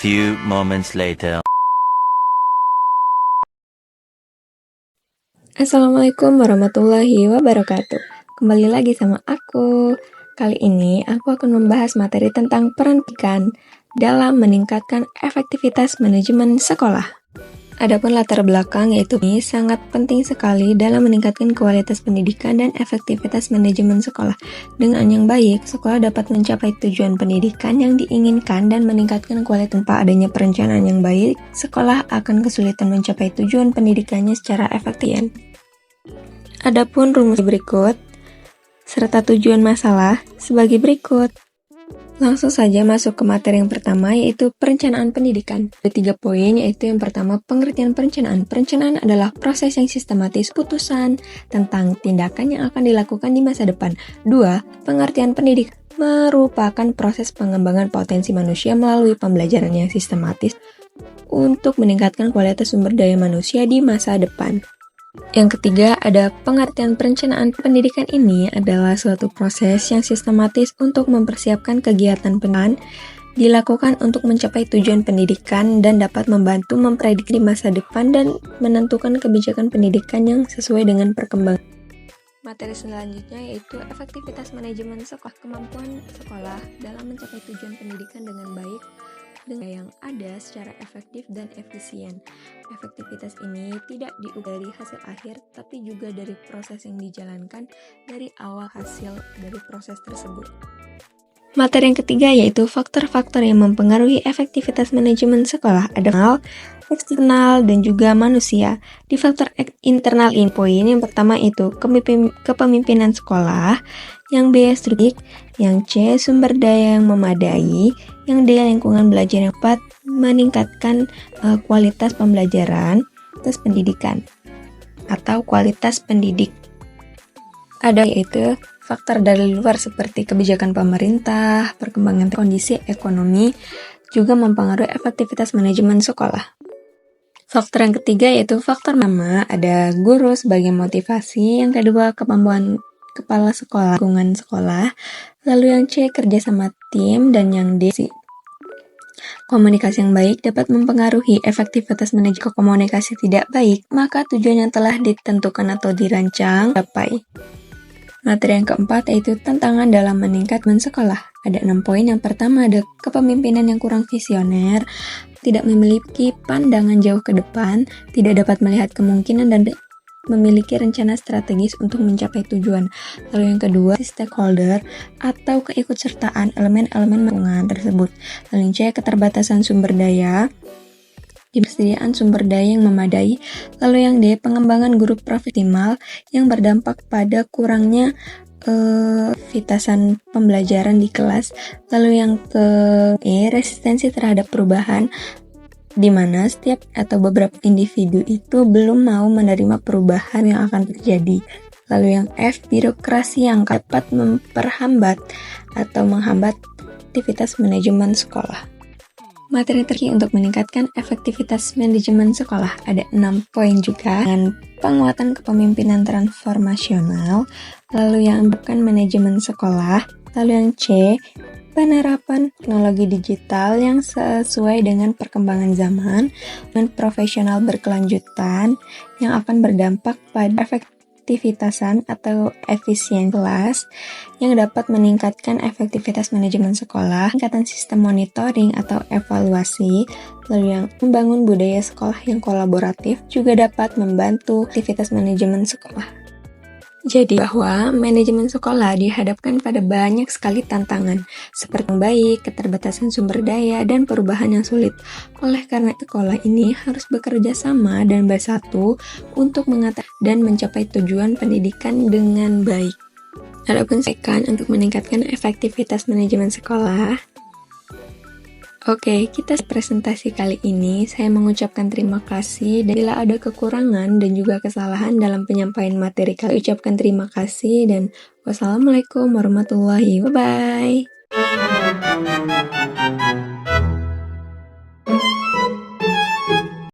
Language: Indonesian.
few moments later. Assalamualaikum warahmatullahi wabarakatuh. Kembali lagi sama aku. Kali ini aku akan membahas materi tentang peran pendidikan dalam meningkatkan efektivitas manajemen sekolah. Adapun latar belakang yaitu ini sangat penting sekali dalam meningkatkan kualitas pendidikan dan efektivitas manajemen sekolah. Dengan yang baik, sekolah dapat mencapai tujuan pendidikan yang diinginkan dan meningkatkan kualitas. Tanpa adanya perencanaan yang baik, sekolah akan kesulitan mencapai tujuan pendidikannya secara efektif. Adapun rumus berikut serta tujuan masalah sebagai berikut. Langsung saja masuk ke materi yang pertama, yaitu perencanaan pendidikan. Ada 3 poin, yaitu yang pertama, pengertian perencanaan. Perencanaan adalah proses yang sistematis, putusan tentang tindakan yang akan dilakukan di masa depan. 2. Pengertian pendidikan merupakan proses pengembangan potensi manusia melalui pembelajaran yang sistematis untuk meningkatkan kualitas sumber daya manusia di masa depan. Yang ketiga, ada pengertian perencanaan pendidikan. Ini adalah suatu proses yang sistematis untuk mempersiapkan kegiatan pendidikan dilakukan untuk mencapai tujuan pendidikan dan dapat membantu memprediksi masa depan dan menentukan kebijakan pendidikan yang sesuai dengan perkembangan. Materi selanjutnya yaitu efektivitas manajemen sekolah. Kemampuan sekolah dalam mencapai tujuan pendidikan dengan baik dengan yang ada secara efektif dan efisien. Efektivitas ini tidak diukur dari hasil akhir, tapi juga dari proses yang dijalankan dari awal hasil dari proses tersebut. Materi yang ketiga yaitu faktor-faktor yang mempengaruhi efektivitas manajemen sekolah. Ada hal eksternal dan juga manusia. Di faktor internal ini poin yang pertama itu kepemimpinan sekolah, yang B struktur, yang C sumber daya yang memadai, yang D lingkungan belajar yang dapat meningkatkan kualitas pembelajaran, kualitas pendidikan atau kualitas pendidik. Ada yaitu faktor dari luar seperti kebijakan pemerintah, perkembangan kondisi ekonomi juga mempengaruhi efektivitas manajemen sekolah. Faktor yang ketiga yaitu faktor nama, ada guru sebagai motivasi, yang kedua kemampuan kepala sekolah, lingkungan sekolah, lalu yang C kerjasama tim, dan yang D komunikasi yang baik dapat mempengaruhi efektivitas manajemen. Komunikasi tidak baik, maka tujuan yang telah ditentukan atau dirancang dapat. Materi yang keempat yaitu tantangan dalam meningkatkan sekolah. Ada 6 poin. Yang pertama ada kepemimpinan yang kurang visioner, tidak memiliki pandangan jauh ke depan, tidak dapat melihat kemungkinan dan memiliki rencana strategis untuk mencapai tujuan. Lalu yang kedua, stakeholder atau keikutsertaan elemen-elemen lingkungan tersebut. Lalu yang C, keterbatasan sumber daya, persediaan sumber daya yang memadai. Lalu yang D, pengembangan guru profesional yang berdampak pada kurangnya efektivitas pembelajaran di kelas. Lalu yang ke E, resistensi terhadap perubahan, di mana setiap atau beberapa individu itu belum mau menerima perubahan yang akan terjadi. Lalu yang F, birokrasi yang dapat memperhambat atau menghambat aktivitas manajemen sekolah. Materi terakhir untuk meningkatkan efektivitas manajemen sekolah ada 6 poin juga, dengan penguatan kepemimpinan transformasional, lalu yang bukan manajemen sekolah, lalu yang C, penerapan teknologi digital yang sesuai dengan perkembangan zaman dan profesional berkelanjutan yang akan berdampak pada efektivitasan atau efisien kelas yang dapat meningkatkan efektivitas manajemen sekolah, peningkatan sistem monitoring atau evaluasi, lalu yang membangun budaya sekolah yang kolaboratif juga dapat membantu aktivitas manajemen sekolah. Jadi bahwa manajemen sekolah dihadapkan pada banyak sekali tantangan seperti yang baik, keterbatasan sumber daya, dan perubahan yang sulit. Oleh karena sekolah ini harus bekerja sama dan bersatu untuk mengatasi dan mencapai tujuan pendidikan dengan baik. Adapun untuk meningkatkan efektivitas manajemen sekolah. Oke, kita presentasi kali ini saya mengucapkan terima kasih, dan bila ada kekurangan dan juga kesalahan dalam penyampaian materi kali, ucapkan terima kasih dan wassalamualaikum warahmatullahi wabarakatuh.